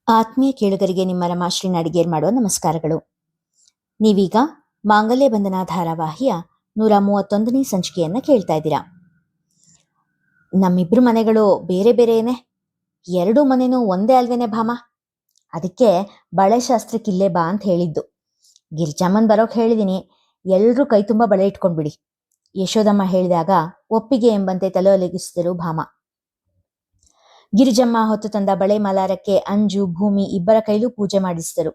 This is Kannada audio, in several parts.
ಆತ್ಮೀಯ ಕೇಳುಗರಿಗೆ ನಿಮ್ಮ ರಮಾಶ್ರೀ ಅಡಿಗೇರ್ ಮಾಡುವ ನಮಸ್ಕಾರಗಳು. ನೀವೀಗ ಮಾಂಗಲ್ಯ ಬಂಧನ ಧಾರಾವಾಹಿಯ 131ನೇ ಸಂಚಿಕೆಯನ್ನ ಕೇಳ್ತಾ ಇದ್ದೀರಾ. ನಮ್ಮಿಬ್ರು ಮನೆಗಳು ಬೇರೆ ಬೇರೆಯೇನೆ, ಎರಡೂ ಮನೆನೂ ಒಂದೇ ಅಲ್ವೇನೆ ಭಾಮ. ಅದಕ್ಕೆ ಬಳೆ ಶಾಸ್ತ್ರಕ್ಕಿಲ್ಲೇ ಬಾ ಅಂತ ಹೇಳಿದ್ದು. ಗಿರಿಜಮ್ಮನ್ ಬರೋಕ್ ಹೇಳಿದೀನಿ, ಎಲ್ರೂ ಕೈ ತುಂಬ ಬಳೆ ಇಟ್ಕೊಂಡ್ಬಿಡಿ. ಯಶೋದಮ್ಮ ಹೇಳಿದಾಗ ಒಪ್ಪಿಗೆ ಎಂಬಂತೆ ತಲೆ ಒಲಗಿಸಿದರು ಭಾಮ. ಗಿರಿಜಮ್ಮ ಹೊತ್ತು ತಂದ ಬಳೆ ಮಲಾರಕ್ಕೆ ಅಂಜು, ಭೂಮಿ ಇಬ್ಬರ ಕೈಲೂ ಪೂಜೆ ಮಾಡಿಸಿದರು.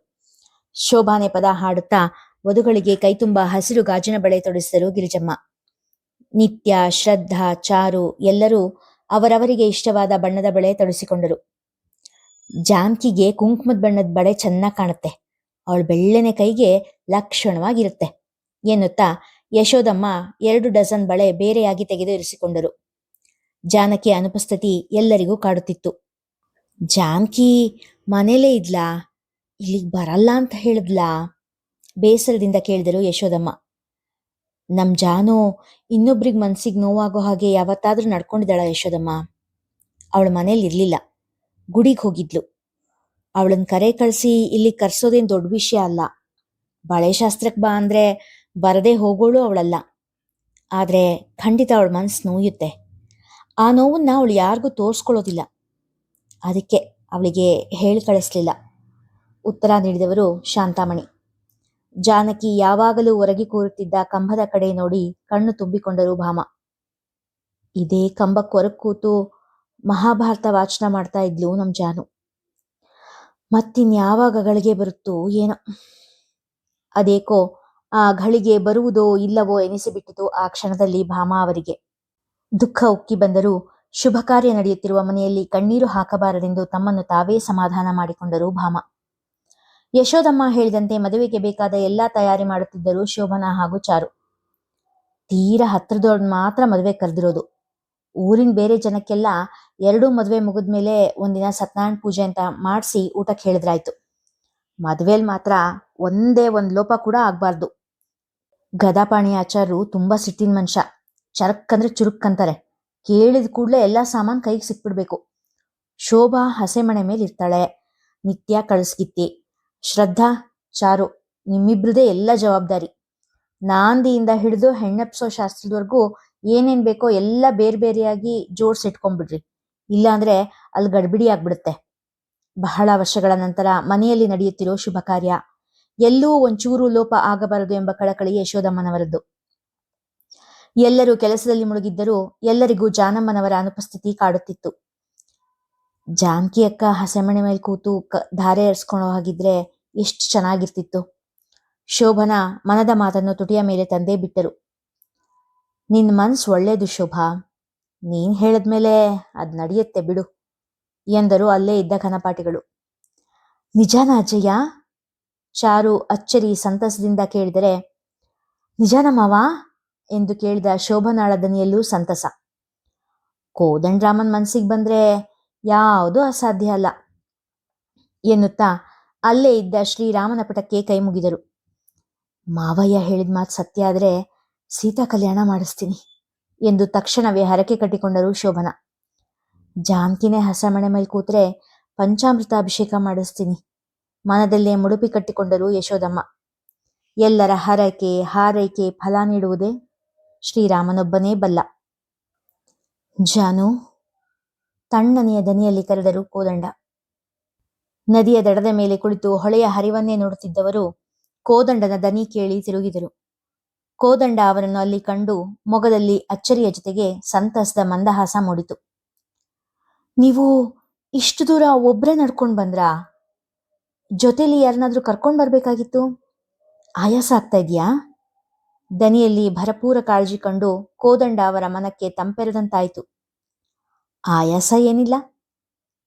ಶೋಭಾನೆ ಪದ ಹಾಡುತ್ತಾ ವಧುಗಳಿಗೆ ಕೈತುಂಬ ಹಸಿರು ಗಾಜಿನ ಬಳೆ ತೊಡಿಸಿದರು ಗಿರಿಜಮ್ಮ. ನಿತ್ಯ, ಶ್ರದ್ಧಾ, ಚಾರು ಎಲ್ಲರೂ ಅವರವರಿಗೆ ಇಷ್ಟವಾದ ಬಣ್ಣದ ಬಳೆ ತೊಡಿಸಿಕೊಂಡರು. ಜಾನ್ಕಿಗೆ ಕುಂಕುಮದ ಬಣ್ಣದ ಬಳೆ ಚೆನ್ನಾಗಿ ಕಾಣುತ್ತೆ, ಅವಳ ಬೆಳ್ಳನೆ ಕೈಗೆ ಲಕ್ಷಣವಾಗಿರುತ್ತೆ ಎನ್ನುತ್ತಾ ಯಶೋದಮ್ಮ 2 ಡಜನ್ ಬಳೆ ಬೇರೆಯಾಗಿ ತೆಗೆದು ಇರಿಸಿಕೊಂಡರು. ಜಾನಕಿ ಅನುಪಸ್ಥಿತಿ ಎಲ್ಲರಿಗೂ ಕಾಡುತ್ತಿತ್ತು. ಜಾನಕಿ ಮನೇಲೇ ಇದ್ಲಾ, ಇಲ್ಲಿಗೆ ಬರಲ್ಲ ಅಂತ ಹೇಳಿದ್ಲಾ? ಬೇಸರದಿಂದ ಕೇಳಿದರು ಯಶೋದಮ್ಮ. ನಮ್ ಜಾನು ಇನ್ನೊಬ್ರಿಗೆ ಮನ್ಸಿಗೆ ನೋವಾಗೋ ಹಾಗೆ ಯಾವತ್ತಾದ್ರೂ ನಡ್ಕೊಂಡಿದ್ದಾಳ ಯಶೋದಮ್ಮ? ಅವಳ ಮನೇಲಿ ಇರ್ಲಿಲ್ಲ, ಗುಡಿಗೆ ಹೋಗಿದ್ಲು. ಅವಳನ್ನ ಕರೆ ಕಳಿಸಿ ಇಲ್ಲಿ ಕರ್ಸೋದೇನ್ ದೊಡ್ಡ ವಿಷಯ ಅಲ್ಲ. ಬಳೆ ಶಾಸ್ತ್ರಕ್ಕೆ ಬಾ ಅಂದ್ರೆ ಬರದೇ ಹೋಗೋಳು ಅವಳಲ್ಲ. ಆದ್ರೆ ಖಂಡಿತ ಅವಳ ಮನ್ಸು ನೋಯುತ್ತೆ. ಆ ನೋವನ್ನ ಅವಳು ಯಾರಿಗೂ ತೋರಿಸ್ಕೊಳ್ಳೋದಿಲ್ಲ. ಅದಕ್ಕೆ ಅವಳಿಗೆ ಹೇಳಿ ಕಳಿಸ್ಲಿಲ್ಲ. ಉತ್ತರ ನೀಡಿದವರು ಶಾಂತಾಮಣಿ. ಜಾನಕಿ ಯಾವಾಗಲೂ ಒರಗಿ ಕೂರುತ್ತಿದ್ದ ಕಂಬದ ಕಡೆ ನೋಡಿ ಕಣ್ಣು ತುಂಬಿಕೊಂಡರು ಭಾಮ. ಇದೇ ಕಂಬಕ್ಕೆ ಹೊರಗೆ ಕೂತು ಮಹಾಭಾರತ ವಾಚನ ಮಾಡ್ತಾ ಇದ್ಲು ನಮ್ ಜಾನು. ಮತ್ತಿನ್ಯಾವಾಗ ಗಳಿಗೆ ಬರುತ್ತೋ ಏನೋ. ಅದೇಕೋ ಆ ಗಳಿಗೆ ಬರುವುದೋ ಇಲ್ಲವೋ ಎನಿಸಿಬಿಟ್ಟಿತು ಆ ಕ್ಷಣದಲ್ಲಿ ಭಾಮ ಅವರಿಗೆ. ದುಃಖ ಉಕ್ಕಿ ಬಂದರೂ ಶುಭ ಕಾರ್ಯ ನಡೆಯುತ್ತಿರುವ ಮನೆಯಲ್ಲಿ ಕಣ್ಣೀರು ಹಾಕಬಾರದೆಂದು ತಮ್ಮನ್ನು ತಾವೇ ಸಮಾಧಾನ ಮಾಡಿಕೊಂಡರು ಭಾಮ. ಯಶೋದಮ್ಮ ಹೇಳಿದಂತೆ ಮದುವೆಗೆ ಬೇಕಾದ ಎಲ್ಲಾ ತಯಾರಿ ಮಾಡುತ್ತಿದ್ದರು ಶೋಭನಾ ಹಾಗೂ ಚಾರು. ತೀರಾ ಹತ್ರದವ್ರನ್ನ ಮಾತ್ರ ಮದುವೆ ಕರೆದಿರೋದು. ಊರಿನ ಬೇರೆ ಜನಕ್ಕೆಲ್ಲ 2 ಮದುವೆ ಮುಗಿದ್ಮೇಲೆ ಒಂದಿನ ಸತ್ಯನಾರಾಯಣ ಪೂಜೆ ಅಂತ ಮಾಡಿಸಿ ಊಟಕ್ಕೆ ಹೇಳಿದ್ರಾಯ್ತು. ಮದುವೆಯಲ್ಲಿ ಮಾತ್ರ ಒಂದೇ ಒಂದು ಲೋಪ ಕೂಡ ಆಗ್ಬಾರ್ದು. ಗದಾಪಾಣಿ ಆಚಾರ್ರು ತುಂಬಾ ಸಿಟ್ಟಿನ ಮನುಷ್ಯ, ಚರಕ್ಕಂದ್ರೆ ಚುರುಕ್ಕಂತಾರೆ. ಕೇಳಿದ ಕೂಡಲೇ ಎಲ್ಲಾ ಸಾಮಾನು ಕೈಗೆ ಸಿಕ್ಬಿಡ್ಬೇಕು. ಶೋಭಾ ಹಸೆಮಣೆ ಮೇಲೆ ಇರ್ತಾಳೆ, ನಿತ್ಯ ಕಳಿಸ್ಗಿತ್ತಿ. ಶ್ರದ್ಧಾ, ಚಾರು ನಿಮ್ಮಿಬ್ರದೇ ಎಲ್ಲ ಜವಾಬ್ದಾರಿ. ನಾಂದಿಯಿಂದ ಹಿಡಿದು ಹೆಣ್ಣಪ್ಸೋ ಶಾಸ್ತ್ರದವರೆಗೂ ಏನೇನ್ ಬೇಕೋ ಎಲ್ಲ ಬೇರೆ ಬೇರೆಯಾಗಿ ಜೋಡ್ಸಿಟ್ಕೊಂಡ್ಬಿಡ್ರಿ. ಇಲ್ಲಾಂದ್ರೆ ಅಲ್ಲಿ ಗಡ್ಬಿಡಿ ಆಗ್ಬಿಡುತ್ತೆ. ಬಹಳ ವರ್ಷಗಳ ನಂತರ ಮನೆಯಲ್ಲಿ ನಡೆಯುತ್ತಿರೋ ಶುಭ ಕಾರ್ಯ, ಎಲ್ಲೂ ಒಂಚೂರು ಲೋಪ ಆಗಬಾರದು ಎಂಬ ಕಳಕಳಿ ಯಶೋದಮ್ಮನವರದ್ದು. ಎಲ್ಲರೂ ಕೆಲಸದಲ್ಲಿ ಮುಳುಗಿದ್ದರೂ ಎಲ್ಲರಿಗೂ ಜಾನಮ್ಮನವರ ಅನುಪಸ್ಥಿತಿ ಕಾಡುತ್ತಿತ್ತು. ಜಾನಕಿ ಅಕ್ಕ ಹಸೆಮಣೆ ಮೇಲೆ ಕೂತು ಧಾರೆ ಎರ್ಸ್ಕೊಳ್ಳೋ ಹಾಗಿದ್ರೆ ಎಷ್ಟು ಚೆನ್ನಾಗಿರ್ತಿತ್ತು. ಶೋಭನಾ ಮನದ ಮಾತನ್ನು ತುಟಿಯ ಮೇಲೆ ತಂದೇ ಬಿಟ್ಟರು. ನಿನ್ ಮನ್ಸು ಒಳ್ಳೇದು ಶೋಭಾ, ನೀನ್ ಹೇಳಿದ್ಮೇಲೆ ಅದ್ ನಡೆಯುತ್ತೆ ಬಿಡು ಎಂದರು ಅಲ್ಲೇ ಇದ್ದ ಘನಪಾಠಿಗಳು. ನಿಜಾನ ಅಜ್ಜಯ್ಯ? ಚಾರು ಅಚ್ಚರಿ ಸಂತಸದಿಂದ ಕೇಳಿದರೆ, ನಿಜಾನ ಮಾವ ಎಂದು ಕೇಳಿದ ಶೋಭನಾಳ ದನಿಯಲ್ಲೂ ಸಂತಸ. ಕೋದಂಡರಾಮನ್ ಮನ್ಸಿಗೆ ಬಂದ್ರೆ ಯಾವುದೂ ಅಸಾಧ್ಯ ಅಲ್ಲ ಎನ್ನುತ್ತಾ ಅಲ್ಲೇ ಇದ್ದ ಶ್ರೀರಾಮನ ಪಟಕ್ಕೆ ಕೈ ಮುಗಿದರು. ಮಾವಯ್ಯ ಹೇಳಿದ ಮಾತು ಸತ್ಯ ಆದ್ರೆ ಸೀತಾ ಕಲ್ಯಾಣ ಮಾಡಿಸ್ತೀನಿ ಎಂದು ತಕ್ಷಣವೇ ಹರಕೆ ಕಟ್ಟಿಕೊಂಡರು ಶೋಭನಾ. ಜಾನ್ಕಿನೇ ಹಸಮಣೆ ಮೇಲೆ ಕೂತ್ರೆ ಪಂಚಾಮೃತ ಅಭಿಷೇಕ ಮಾಡಿಸ್ತೀನಿ ಮನದಲ್ಲೇ ಮುಡುಪಿ ಕಟ್ಟಿಕೊಂಡರು ಯಶೋದಮ್ಮ. ಎಲ್ಲರ ಹರಕೆ ಹಾರೈಕೆ ಫಲ ನೀಡುವುದೇ ಶ್ರೀರಾಮನೊಬ್ಬನೇ ಬಲ್ಲ. ಜಾನು, ತಣ್ಣನೆಯ ದನಿಯಲ್ಲಿ ಕರೆದರು ಕೋದಂಡ. ನದಿಯ ದಡದ ಮೇಲೆ ಕುಳಿತು ಹೊಳೆಯ ಹರಿವನ್ನೇ ನೋಡುತ್ತಿದ್ದವರು ಕೋದಂಡನ ದನಿ ಕೇಳಿ ತಿರುಗಿದರು. ಕೋದಂಡ ಅವರನ್ನು ಅಲ್ಲಿ ಕಂಡು ಮೊಗದಲ್ಲಿ ಅಚ್ಚರಿಯ ಜೊತೆಗೆ ಸಂತಸದ ಮಂದಹಾಸ ಮೂಡಿತು. ನೀವು ಇಷ್ಟು ದೂರ ಒಬ್ರೇ ನಡ್ಕೊಂಡು ಬಂದ್ರಾ? ಜೊತೆಲಿ ಯಾರನ್ನಾದ್ರೂ ಕರ್ಕೊಂಡು ಬರ್ಬೇಕಾಗಿತ್ತು. ಆಯಾಸ ಆಗ್ತಾ ಇದೆಯಾ? ದನಿಯಲ್ಲಿ ಭರಪೂರ ಕಾಳಜಿ ಕಂಡು ಕೋದಂಡ ಅವರ ಮನಕ್ಕೆ ತಂಪೆರೆದಂತಾಯಿತು. ಆಯಾಸ ಏನಿಲ್ಲ,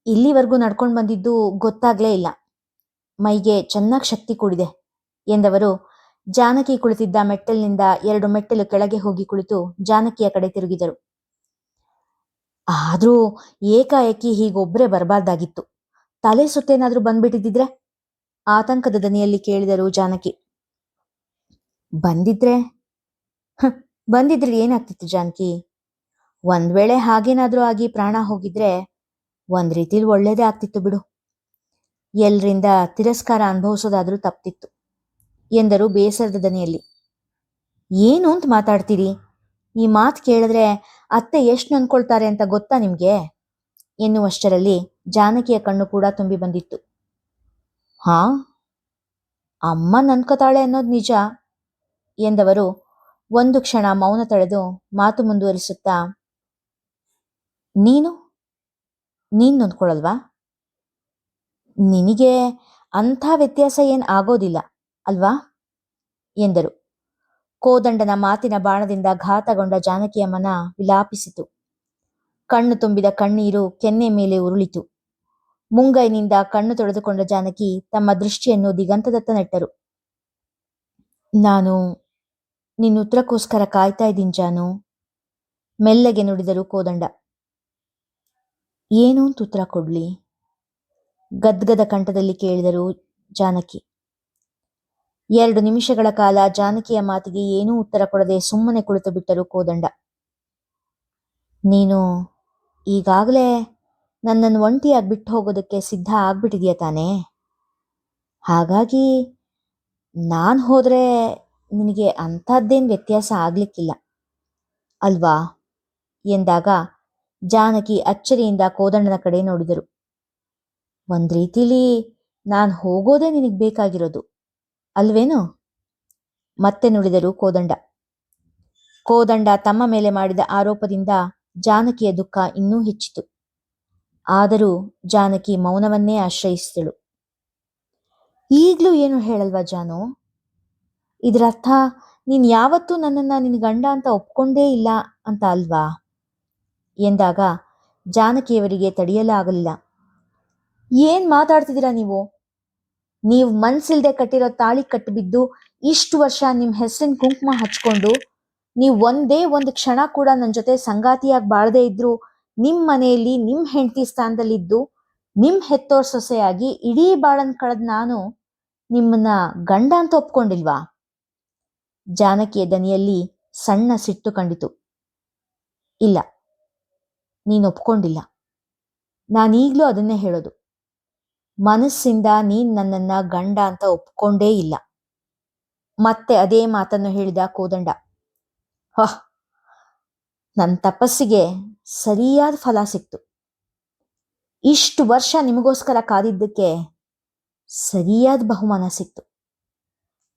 ಇಲ್ಲಿವರೆಗೂ ನಡ್ಕೊಂಡು ಬಂದಿದ್ದು ಗೊತ್ತಾಗ್ಲೇ ಇಲ್ಲ. ಮೈಗೆ ಚೆನ್ನಾಗಿ ಶಕ್ತಿ ಕೂಡಿದೆ ಎಂದವರು ಜಾನಕಿ ಕುಳಿತಿದ್ದ ಮೆಟ್ಟಲಿನಿಂದ 2 ಮೆಟ್ಟಲು ಕೆಳಗೆ ಹೋಗಿ ಕುಳಿತು ಜಾನಕಿಯ ಕಡೆ ತಿರುಗಿದರು. ಆದ್ರೂ ಏಕಾಏಕಿ ಹೀಗೊಬ್ಬರೇ ಬರಬಾರ್ದಾಗಿತ್ತು. ತಲೆ ಸುತ್ತೇನಾದ್ರೂ ಬಂದ್ಬಿಟ್ಟಿದ್ರೆ ಆತಂಕದ ದನಿಯಲ್ಲಿ ಕೇಳಿದರು ಜಾನಕಿ. ಬಂದಿದ್ರೆ ಏನಾಗ್ತಿತ್ತು ಜಾನಕಿ? ಒಂದ್ ವೇಳೆ ಹಾಗೇನಾದ್ರೂ ಆಗಿ ಪ್ರಾಣ ಹೋಗಿದ್ರೆ ಒಂದ್ ರೀತಿಲಿ ಒಳ್ಳೇದೇ ಆಗ್ತಿತ್ತು ಬಿಡು. ಎಲ್ರಿಂದ ತಿರಸ್ಕಾರ ಅನುಭವಿಸೋದಾದ್ರೂ ತಪ್ತಿತ್ತು ಎಂದರು ಬೇಸರದ ದನಿಯಲ್ಲಿ. ಏನು ಅಂತ ಮಾತಾಡ್ತೀರಿ? ಈ ಮಾತು ಕೇಳಿದ್ರೆ ಅತ್ತೆ ಎಷ್ಟು ನೊಂದ್ಕೊಳ್ತಾರೆ ಅಂತ ಗೊತ್ತಾ ನಿಮ್ಗೆ ಎನ್ನುವಷ್ಟರಲ್ಲಿ ಜಾನಕಿಯ ಕಣ್ಣು ಕೂಡ ತುಂಬಿ ಬಂದಿತ್ತು. ಹಾ, ಅಮ್ಮ ನನ್ಕೋತಾಳೆ ಅನ್ನೋದು ನಿಜ ಎಂದವರು ಒಂದು ಕ್ಷಣ ಮೌನ ತಳೆದು ಮಾತು ಮುಂದುವರಿಸುತ್ತಾ, ನೀನು ನೊಂದ್ಕೊಳಲ್ವಾ? ನಿನಗೆ ಅಂಥ ವ್ಯತ್ಯಾಸ ಏನ್ ಆಗೋದಿಲ್ಲ ಅಲ್ವಾ ಎಂದರು. ಕೋದಂಡನ ಮಾತಿನ ಬಾಣದಿಂದ ಘಾತಗೊಂಡ ಜಾನಕಿಯ ಮನ ವಿಲಾಪಿಸಿತು. ಕಣ್ಣು ತುಂಬಿದ ಕಣ್ಣೀರು ಕೆನ್ನೆ ಮೇಲೆ ಉರುಳಿತು. ಮುಂಗೈನಿಂದ ಕಣ್ಣು ತೊಳೆದುಕೊಂಡ ಜಾನಕಿ ತಮ್ಮ ದೃಷ್ಟಿಯನ್ನು ದಿಗಂತದತ್ತ ನೆಟ್ಟರು. ನಾನು ನಿನ್ನ ಉತ್ತರಕ್ಕೋಸ್ಕರ ಕಾಯ್ತಾ ಇದ್ದೀನಿ ಜಾನು, ಮೆಲ್ಲಗೆ ನುಡಿದರು ಕೋದಂಡ. ಏನು ಅಂತ ಉತ್ತರ ಕೊಡ್ಲಿ? ಗದ್ಗದ ಕಂಠದಲ್ಲಿ ಕೇಳಿದರು ಜಾನಕಿ. 2 ನಿಮಿಷಗಳ ಕಾಲ ಜಾನಕಿಯ ಮಾತಿಗೆ ಏನೂ ಉತ್ತರ ಕೊಡದೆ ಸುಮ್ಮನೆ ಕುಳಿತು ಬಿಟ್ಟರು ಕೋದಂಡ. ನೀನು ಈಗಾಗಲೇ ನನ್ನನ್ನು ಒಂಟಿಯಾಗಿ ಬಿಟ್ಟು ಹೋಗೋದಕ್ಕೆ ಸಿದ್ಧ ಆಗ್ಬಿಟ್ಟಿದೆಯಾ ತಾನೇ? ಹಾಗಾಗಿ ನಾನು ಹೋದ್ರೆ ನಿನಗೆ ಅಂಥದ್ದೇನು ವ್ಯತ್ಯಾಸ ಆಗ್ಲಿಕ್ಕಿಲ್ಲ ಅಲ್ವಾ ಎಂದಾಗ ಜಾನಕಿ ಅಚ್ಚರಿಯಿಂದ ಕೋದಂಡನ ಕಡೆ ನೋಡಿದರು. ಒಂದ್ ರೀತಿಲಿ ನಾನು ಹೋಗೋದೇ ನಿನಗೆ ಬೇಕಾಗಿರೋದು ಅಲ್ವೇನು? ಮತ್ತೆ ನುಡಿದರು ಕೋದಂಡ. ಕೋದಂಡ ತಮ್ಮ ಮೇಲೆ ಮಾಡಿದ ಆರೋಪದಿಂದ ಜಾನಕಿಯ ದುಃಖ ಇನ್ನೂ ಹೆಚ್ಚಿತು. ಆದರೂ ಜಾನಕಿ ಮೌನವನ್ನೇ ಆಶ್ರಯಿಸಿದಳು. ಈಗ್ಲೂ ಏನು ಹೇಳಲ್ವಾ ಜಾನು? ಇದರರ್ಥ ನೀನ್ ಯಾವತ್ತೂ ನನ್ನನ್ನ ನಿನ್ನ ಗಂಡ ಅಂತ ಒಪ್ಕೊಂಡೇ ಇಲ್ಲ ಅಂತ ಅಲ್ವಾ ಎಂದಾಗ ಜಾನಕಿಯವರಿಗೆ ತಡೆಯಲಾಗಲಿಲ್ಲ. ಏನ್ ಮಾತಾಡ್ತಿದ್ದೀರಾ ನೀವು? ನೀವು ಮನ್ಸಿಲ್ದೆ ಕಟ್ಟಿರೋ ತಾಳಿ ಕಟ್ಟಿಬಿದ್ದು ಇಷ್ಟು ವರ್ಷ ನಿಮ್ಮ ಹೆಸರಿನ ಕುಂಕುಮ ಹಚ್ಕೊಂಡು ನೀವು ಒಂದೇ ಒಂದು ಕ್ಷಣ ಕೂಡ ನನ್ನ ಜೊತೆ ಸಂಗಾತಿಯಾಗಿ ಬಾಳದೇ ಇದ್ರು ನಿಮ್ಮ ಮನೆಯಲ್ಲಿ ನಿಮ್ಮ ಹೆಂಡತಿ ಸ್ಥಾನದಲ್ಲಿದ್ದು ನಿಮ್ಮ ಹೆತ್ತೋರ್ ಸೊಸೆಯಾಗಿ ಇಡೀ ಬಾಳನ್ ಕಳೆದ್ ನಾನು ನಿಮ್ಮನ್ನ ಗಂಡ ಅಂತ ಒಪ್ಕೊಂಡಿಲ್ವಾ? ಜಾನಕಿಯ ದನಿಯಲ್ಲಿ ಸಣ್ಣ ಸಿಟ್ಟು ಕಂಡಿತು. ಇಲ್ಲ, ನೀನು ಒಪ್ಕೊಂಡಿಲ್ಲ. ನಾನೀಗ್ಲೂ ಅದನ್ನೇ ಹೇಳೋದು. ಮನಸ್ಸಿಂದ ನೀನ್ ನನ್ನನ್ನ ಗಂಡ ಅಂತ ಒಪ್ಕೊಂಡೇ ಇಲ್ಲ. ಮತ್ತೆ ಅದೇ ಮಾತನ್ನು ಹೇಳಿದ ಕೋದಂಡ. ನನ್ನ ತಪಸ್ಸಿಗೆ ಸರಿಯಾದ ಫಲ ಸಿಕ್ತು. ಇಷ್ಟು ವರ್ಷ ನಿಮಗೋಸ್ಕರ ಕಾದಿದ್ದಕ್ಕೆ ಸರಿಯಾದ ಬಹುಮಾನ ಸಿಕ್ತು.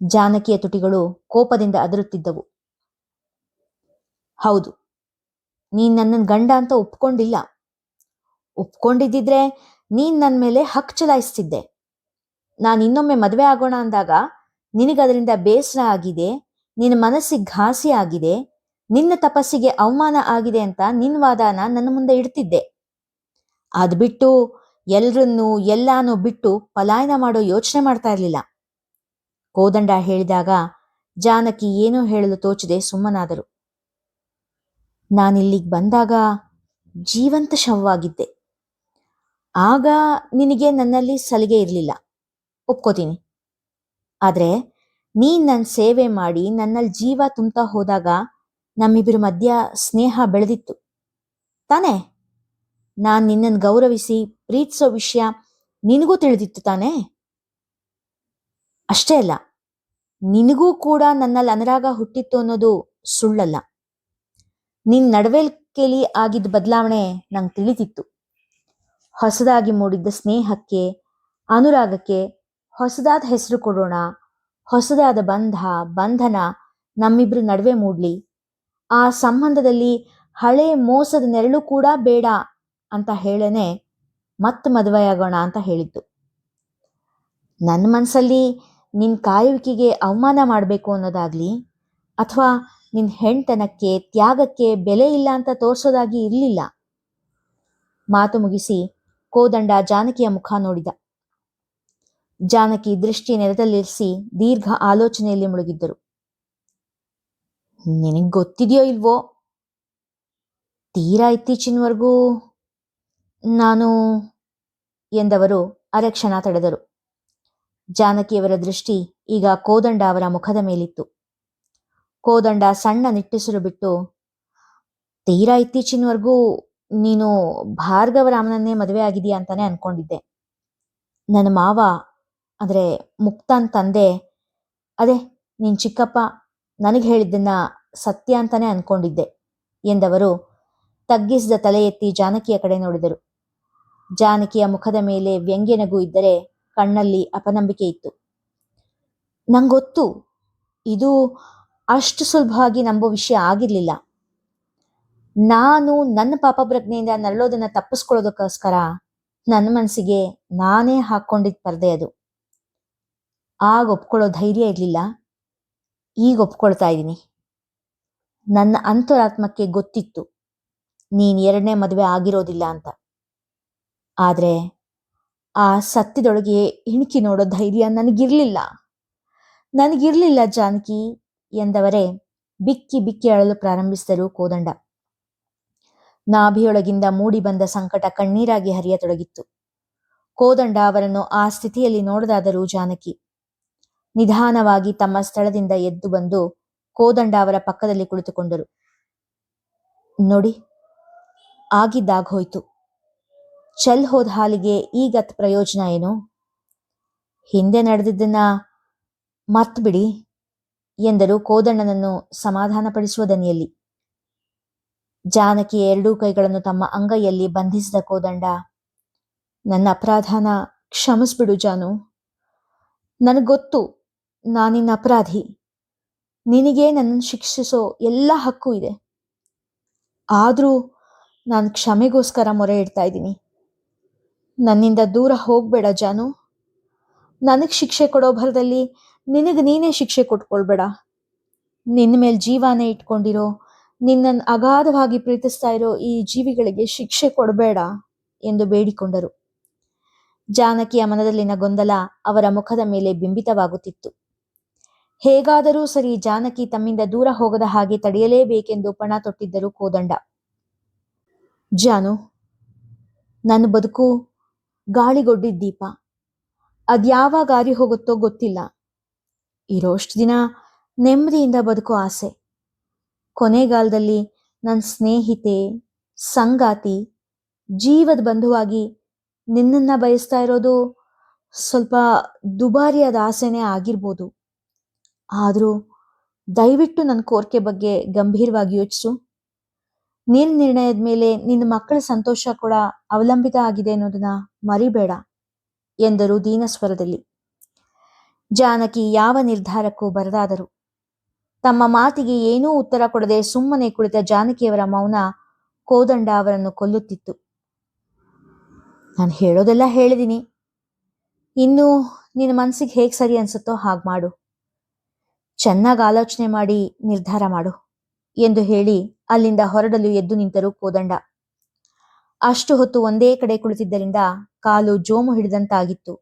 ಜಾನಕಿಯ ತುಟಿಗಳು ಕೋಪದಿಂದ ಅದರುತ್ತಿದ್ದವು. ಹೌದು, ನೀನ್ ನನ್ನನ್ ಗಂಡ ಅಂತ ಒಪ್ಕೊಂಡಿಲ್ಲ. ಒಪ್ಕೊಂಡಿದ್ದಿದ್ರೆ ನೀನ್ ನನ್ನ ಮೇಲೆ ಹಕ್ ಚಲಾಯಿಸ್ತಿದ್ದೆ. ನಾನು ಇನ್ನೊಮ್ಮೆ ಮದುವೆ ಆಗೋಣ ಅಂದಾಗ ನಿನಗದರಿಂದ ಬೇಸರ ಆಗಿದೆ, ನಿನ್ನ ಮನಸ್ಸಿಗೆ ಘಾಸಿ ಆಗಿದೆ, ನಿನ್ನ ತಪಸ್ಸಿಗೆ ಅವಮಾನ ಆಗಿದೆ ಅಂತ ನಿನ್ನ ವಾದನ ನನ್ನ ಮುಂದೆ ಇಡ್ತಿದ್ದೆ. ಅದ್ ಬಿಟ್ಟು ಎಲ್ರನ್ನೂ ಎಲ್ಲಾನು ಬಿಟ್ಟು ಪಲಾಯನ ಮಾಡೋ ಯೋಚನೆ ಮಾಡ್ತಾ ಇರ್ಲಿಲ್ಲ. ಕೋದಂಡ ಹೇಳಿದಾಗ ಜಾನಕಿ ಏನೋ ಹೇಳಲು ತೋಚದೆ ಸುಮ್ಮನಾದರು. ನಾನಿಲ್ಲಿಗೆ ಬಂದಾಗ ಜೀವಂತ ಶವವಾಗಿದ್ದೆ. ಆಗ ನಿನಗೆ ನನ್ನಲ್ಲಿ ಸಲಿಗೆ ಇರಲಿಲ್ಲ, ಒಪ್ಕೋತೀನಿ. ಆದ್ರೆ ನೀನ್ ನನ್ನ ಸೇವೆ ಮಾಡಿ ನನ್ನಲ್ಲಿ ಜೀವ ತುಂಬ್ತಾ ಹೋದಾಗ ನಮ್ಮಿಬ್ಬರ ಮಧ್ಯ ಸ್ನೇಹ ಬೆಳೆದಿತ್ತು ತಾನೇ? ನಾನ್ ನಿನ್ನನ್ನು ಗೌರವಿಸಿ ಪ್ರೀತಿಸೋ ವಿಷಯ ನಿನಗೂ ತಿಳಿದಿತ್ತು ತಾನೇ? ಅಷ್ಟೇ ಅಲ್ಲ, ನಿನಗೂ ಕೂಡ ನನ್ನಲ್ಲಿ ಅನುರಾಗ ಹುಟ್ಟಿತ್ತು ಅನ್ನೋದು ಸುಳ್ಳಲ್ಲ. ನಿನ್ ನಡವಳಿಕೆಯಲ್ಲಿ ಆಗಿದ್ದ ಬದಲಾವಣೆ ನಂಗೆ ತಿಳಿದಿತ್ತು. ಹೊಸದಾಗಿ ಮೂಡಿದ್ದ ಸ್ನೇಹಕ್ಕೆ, ಅನುರಾಗಕ್ಕೆ ಹೊಸದಾದ ಹೆಸರು ಕೊಡೋಣ, ಹೊಸದಾದ ಬಂಧನ ನಮ್ಮಿಬ್ರ ನಡುವೆ ಮೂಡ್ಲಿ, ಆ ಸಂಬಂಧದಲ್ಲಿ ಹಳೆ ಮೋಸದ ನೆರಳು ಕೂಡ ಬೇಡ ಅಂತ ಹೇಳೇನೆ ಮತ್ತೆ ಮದುವೆಯಾಗೋಣ ಅಂತ ಹೇಳಿದ್ದು. ನನ್ನ ಮನಸ್ಸಲ್ಲಿ ನಿನ್ ಕಾಯುವಿಕೆಗೆ ಅವಮಾನ ಮಾಡಬೇಕು ಅನ್ನೋದಾಗ್ಲಿ ಅಥವಾ ನಿನ್ ಹೆಣ್ತನಕ್ಕೆ ತ್ಯಾಗಕ್ಕೆ ಬೆಲೆ ಇಲ್ಲ ಅಂತ ತೋರ್ಸೋದಾಗಿ ಇರಲಿಲ್ಲ. ಮಾತು ಮುಗಿಸಿ ಕೋದಂಡ ಜಾನಕಿಯ ಮುಖ ನೋಡಿದ. ಜಾನಕಿ ದೃಷ್ಟಿ ನೆಲದಲ್ಲಿರಿಸಿ ದೀರ್ಘ ಆಲೋಚನೆಯಲ್ಲಿ ಮುಳುಗಿದ್ದರು. ನಿನಗ್ ಗೊತ್ತಿದೆಯೋ ಇಲ್ವೋ, ತೀರಾ ಇತ್ತೀಚಿನವರೆಗೂ ನಾನು ಎಂದವರು ಅರೆಕ್ಷಣ ತಡೆದರು. ಜಾನಕಿಯವರ ದೃಷ್ಟಿ ಈಗ ಕೋದಂಡ ಅವರ ಮುಖದ ಮೇಲಿತ್ತು. ಕೋದಂಡ ಸಣ್ಣ ನಿಟ್ಟುಸಿರು ಬಿಟ್ಟು, ತೀರಾ ಇತ್ತೀಚಿನವರೆಗೂ ನೀನು ಭಾರ್ಗವರಾಮನನ್ನೇ ಮದುವೆ ಆಗಿದೆಯಾ ಅಂತಾನೆ ಅನ್ಕೊಂಡಿದ್ದೆ. ನನ್ನ ಮಾವ ಅಂದರೆ ಮುಕ್ತಾನ್ ತಂದೆ, ಅದೇ ನಿನ್ ಚಿಕ್ಕಪ್ಪ ನನಗೆ ಹೇಳಿದ್ದನ್ನ ಸತ್ಯ ಅಂತಾನೆ ಅನ್ಕೊಂಡಿದ್ದೆ ಎಂದವರು ತಗ್ಗಿಸಿದ ತಲೆ ಎತ್ತಿ ಜಾನಕಿಯ ಕಡೆ ನೋಡಿದರು. ಜಾನಕಿಯ ಮುಖದ ಮೇಲೆ ವ್ಯಂಗ್ಯ ನಗು ಇದ್ದರೆ ಕಣ್ಣಲ್ಲಿ ಅಪನಂಬಿಕೆ ಇತ್ತು. ನಂಗೊತ್ತು, ಇದು ಅಷ್ಟು ಸುಲಭವಾಗಿ ನಂಬೋ ವಿಷಯ ಆಗಿರ್ಲಿಲ್ಲ. ನಾನು ನನ್ನ ಪಾಪಪ್ರಜ್ಞೆಯಿಂದ ನರಳೋದನ್ನ ತಪ್ಪಿಸ್ಕೊಳ್ಳೋದಕ್ಕೋಸ್ಕರ ನನ್ನ ಮನಸ್ಸಿಗೆ ನಾನೇ ಹಾಕ್ಕೊಂಡಿದ್ದ ಪರದೆ ಅದು. ಆಗ ಒಪ್ಕೊಳ್ಳೋ ಧೈರ್ಯ ಇರಲಿಲ್ಲ, ಈಗ ಒಪ್ಕೊಳ್ತಾ ಇದ್ದೀನಿ. ನನ್ನ ಅಂತರಾತ್ಮಕ್ಕೆ ಗೊತ್ತಿತ್ತು ನೀನು 2ನೇ ಮದುವೆ ಆಗಿರೋದಿಲ್ಲ ಅಂತ. ಆದರೆ ಆ ಸತ್ಯದೊಳಗೆ ಇಣುಕಿ ನೋಡೋ ಧೈರ್ಯ ನನಗಿರ್ಲಿಲ್ಲ ಜಾನಕಿ ಎಂದವರೇ ಬಿಕ್ಕಿ ಬಿಕ್ಕಿ ಅಳಲು ಪ್ರಾರಂಭಿಸಿದರು ಕೋದಂಡ. ನಾಭಿಯೊಳಗಿಂದ ಮೂಡಿ ಬಂದ ಸಂಕಟ ಕಣ್ಣೀರಾಗಿ ಹರಿಯತೊಡಗಿತ್ತು. ಕೋದಂಡ ಅವರನ್ನು ಆ ಸ್ಥಿತಿಯಲ್ಲಿ ನೋಡದಾದರೂ ಜಾನಕಿ ನಿಧಾನವಾಗಿ ತಮ್ಮ ಸ್ಥಳದಿಂದ ಎದ್ದು ಬಂದು ಕೋದಂಡ ಅವರ ಪಕ್ಕದಲ್ಲಿ ಕುಳಿತುಕೊಂಡರು. ನೋಡಿ, ಆಗಿದ್ದಾಗೋಯ್ತು. ಚೆಲ್ ಹೋದ ಹಾಲಿಗೆ ಈಗತ್ ಪ್ರಯೋಜನ ಏನು? ಹಿಂದೆ ನಡೆದಿದ್ದನ್ನ ಮರ್ತು ಬಿಡಿ ಎಂದರು ಕೋದಂಡನನ್ನು ಸಮಾಧಾನಪಡಿಸುವ ದನಿಯಲ್ಲಿ. ಜಾನಕಿ 2 ಕೈಗಳನ್ನು ತಮ್ಮ ಅಂಗೈಯಲ್ಲಿ ಬಂಧಿಸಿದ ಕೋದಂಡ, ನನ್ನ ಅಪರಾಧನ ಕ್ಷಮಿಸ್ಬಿಡು ಜಾನು. ನನಗೊತ್ತು ನಾನಿನ್ನ ಅಪರಾಧಿ. ನಿನಗೆ ನನ್ನನ್ನು ಶಿಕ್ಷಿಸೋ ಎಲ್ಲ ಹಕ್ಕು ಇದೆ. ಆದರೂ ನಾನು ಕ್ಷಮೆಗೋಸ್ಕರ ಮೊರೆ ಇಡ್ತಾ ಇದ್ದೀನಿ. ನನ್ನಿಂದ ದೂರ ಹೋಗ್ಬೇಡ ಜಾನು. ನನಗೆ ಶಿಕ್ಷೆ ಕೊಡೋ ಭರದಲ್ಲಿ ನಿನಗೆ ನೀನೇ ಶಿಕ್ಷೆ ಕೊಟ್ಕೊಳ್ಬೇಡ. ನಿನ್ನ ಮೇಲೆ ಜೀವಾನೇ ಇಟ್ಕೊಂಡಿರೋ, ನಿನ್ನನ್ನು ಅಗಾಧವಾಗಿ ಪ್ರೀತಿಸ್ತಾ ಇರೋ ಈ ಜೀವಿಗಳಿಗೆ ಶಿಕ್ಷೆ ಕೊಡಬೇಡ ಎಂದು ಬೇಡಿಕೊಂಡರು. ಜಾನಕಿಯ ಮನದಲ್ಲಿನ ಗೊಂದಲ ಅವರ ಮುಖದ ಮೇಲೆ ಬಿಂಬಿತವಾಗುತ್ತಿತ್ತು. ಹೇಗಾದರೂ ಸರಿ ಜಾನಕಿ ತಮ್ಮಿಂದ ದೂರ ಹೋಗದ ಹಾಗೆ ತಡೆಯಲೇಬೇಕೆಂದು ಪಣ ತೊಟ್ಟಿದ್ದರು ಕೋದಂಡ. ಜಾನು, ನನ್ನ ಬದುಕು ಗಾಳಿಗೊಡ್ಡಿದ್ದ ದೀಪ. ಅದ್ಯಾವಾಗ ಆರಿ ಹೋಗುತ್ತೋ ಗೊತ್ತಿಲ್ಲ. ಇರೋಷ್ಟು ದಿನ ನೆಮ್ಮದಿಯಿಂದ ಬದುಕೋ ಆಸೆ. ಕೊನೆಗಾಲದಲ್ಲಿ ನನ್ನ ಸ್ನೇಹಿತೆ, ಸಂಗಾತಿ, ಜೀವದ ಬಂಧುವಾಗಿ ನಿನ್ನನ್ನ ಬಯಸ್ತಾ ಇರೋದು ಸ್ವಲ್ಪ ದುಬಾರಿಯಾದ ಆಸೆನೇ ಆಗಿರ್ಬೋದು. ಆದರೂ ದಯವಿಟ್ಟು ನನ್ನ ಕೋರಿಕೆ ಬಗ್ಗೆ ಗಂಭೀರವಾಗಿ ಯೋಚಿಸು. ನಿನ್ನ ನಿರ್ಣಯದ ಮೇಲೆ ನಿನ್ನ ಮಕ್ಕಳ ಸಂತೋಷ ಕೂಡ ಅವಲಂಬಿತ ಆಗಿದೆ ಅನ್ನೋದನ್ನ ಮರಿಬೇಡ ಎಂದರು ದೀನಸ್ವರದಲ್ಲಿ. ಜಾನಕಿ ಯಾವ ನಿರ್ಧಾರಕ್ಕೂ ಬರದಾದರು. ತಮ್ಮ ಮಾತಿಗೆ ಏನೂ ಉತ್ತರ ಕೊಡದೆ ಸುಮ್ಮನೆ ಕುಳಿತ ಜಾನಕಿಯವರ ಮೌನ ಕೋದಂಡ ಅವರನ್ನು ಕೊಲ್ಲುತ್ತಿತ್ತು. ನಾನು ಹೇಳೋದೆಲ್ಲ ಹೇಳಿದ್ದೀನಿ. ಇನ್ನು ನಿನ್ನ ಮನಸ್ಸಿಗೆ ಹೇಗೆ ಸರಿ ಅನ್ಸುತ್ತೋ ಹಾಗೆ ಮಾಡು. ಚೆನ್ನಾಗಿ ಆಲೋಚನೆ ಮಾಡಿ ನಿರ್ಧಾರ ಮಾಡು ಎಂದು ಹೇಳಿ ಅಲ್ಲಿಂದ ಹೊರಡಲು ಎದ್ದು ನಿಂತರು ಕೋದಂಡ. ಅಷ್ಟು ಹೊತ್ತು ಒಂದೇ ಕಡೆ ಕುಳಿತಿದ್ದರಿಂದ ಕಾಲು ಜೋಮು ಹಿಡಿದಂತಾಗಿತ್ತು.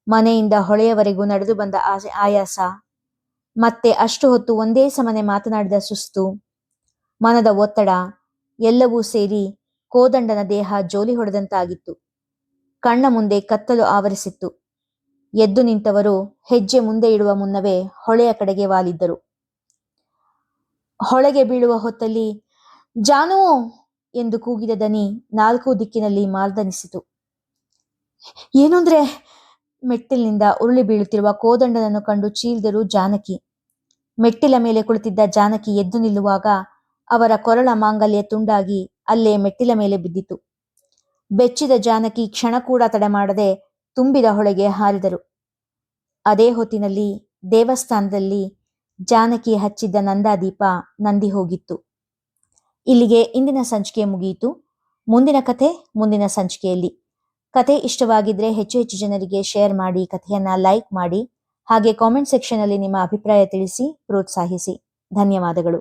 ಮನೆಯಿಂದ ಹೊಳೆಯವರೆಗೂ ನಡೆದು ಬಂದ ಆಯಾಸ, ಮತ್ತೆ ಅಷ್ಟು ಹೊತ್ತು ಒಂದೇ ಸಮನೆ ಮಾತನಾಡಿದ ಸುಸ್ತು, ಮನದ ಒತ್ತಡ ಎಲ್ಲವೂ ಸೇರಿ ಕೋದಂಡನ ದೇಹ ಜೋಲಿ ಹೊಡೆದಂತಾಗಿತ್ತು. ಕಣ್ಣ ಮುಂದೆ ಕತ್ತಲು ಆವರಿಸಿತ್ತು. ಎದ್ದು ನಿಂತವರು ಹೆಜ್ಜೆ ಮುಂದೆ ಇಡುವ ಮುನ್ನವೇ ಹೊಳೆಯ ಕಡೆಗೆ ವಾಲಿದ್ದರು. ಹೊಳೆಗೆ ಬೀಳುವ ಹೊತ್ತಲ್ಲಿ ಜಾನು ಎಂದು ಕೂಗಿದ ದನಿ 4 ದಿಕ್ಕಿನಲ್ಲಿ ಮಾರ್ದನಿಸಿತು. ಏನು ಅಂದ್ರೆ ಮೆಟ್ಟಿಲಿನಿಂದ ಉರುಳಿ ಬೀಳುತ್ತಿರುವ ಕೋದಂಡನನ್ನು ಕಂಡು ಚೀರಿದರು ಜಾನಕಿ. ಮೆಟ್ಟಿಲ ಮೇಲೆ ಕುಳಿತಿದ್ದ ಜಾನಕಿ ಎದ್ದು ನಿಲ್ಲುವಾಗ ಅವರ ಕೊರಳ ಮಾಂಗಲ್ಯ ತುಂಡಾಗಿ ಅಲ್ಲೇ ಮೆಟ್ಟಿಲ ಮೇಲೆ ಬಿದ್ದಿತು. ಬೆಚ್ಚಿದ ಜಾನಕಿ ಕ್ಷಣ ಕೂಡ ತಡೆ ಮಾಡದೆ ತುಂಬಿದ ಹೊಳೆಗೆ ಹಾರಿದರು. ಅದೇ ಹೊತ್ತಿನಲ್ಲಿ ದೇವಸ್ಥಾನದಲ್ಲಿ ಜಾನಕಿ ಹಚ್ಚಿದ್ದ ನಂದಾದೀಪ ನಂದಿ ಹೋಗಿತ್ತು. ಇಲ್ಲಿಗೆ ಇಂದಿನ ಸಂಚಿಕೆ ಮುಗಿಯಿತು. ಮುಂದಿನ ಕಥೆ ಮುಂದಿನ ಸಂಚಿಕೆಯಲ್ಲಿ. ಕಥೆ ಇಷ್ಟವಾಗಿದ್ರೆ ಹೆಚ್ಚು ಹೆಚ್ಚು ಜನರಿಗೆ ಶೇರ್ ಮಾಡಿ, ಕಥೆಯನ್ನ ಲೈಕ್ ಮಾಡಿ, ಹಾಗೆ ಕಾಮೆಂಟ್ ಸೆಕ್ಷನ್ ಅಲ್ಲಿ ನಿಮ್ಮ ಅಭಿಪ್ರಾಯ ತಿಳಿಸಿ ಪ್ರೋತ್ಸಾಹಿಸಿ. ಧನ್ಯವಾದಗಳು.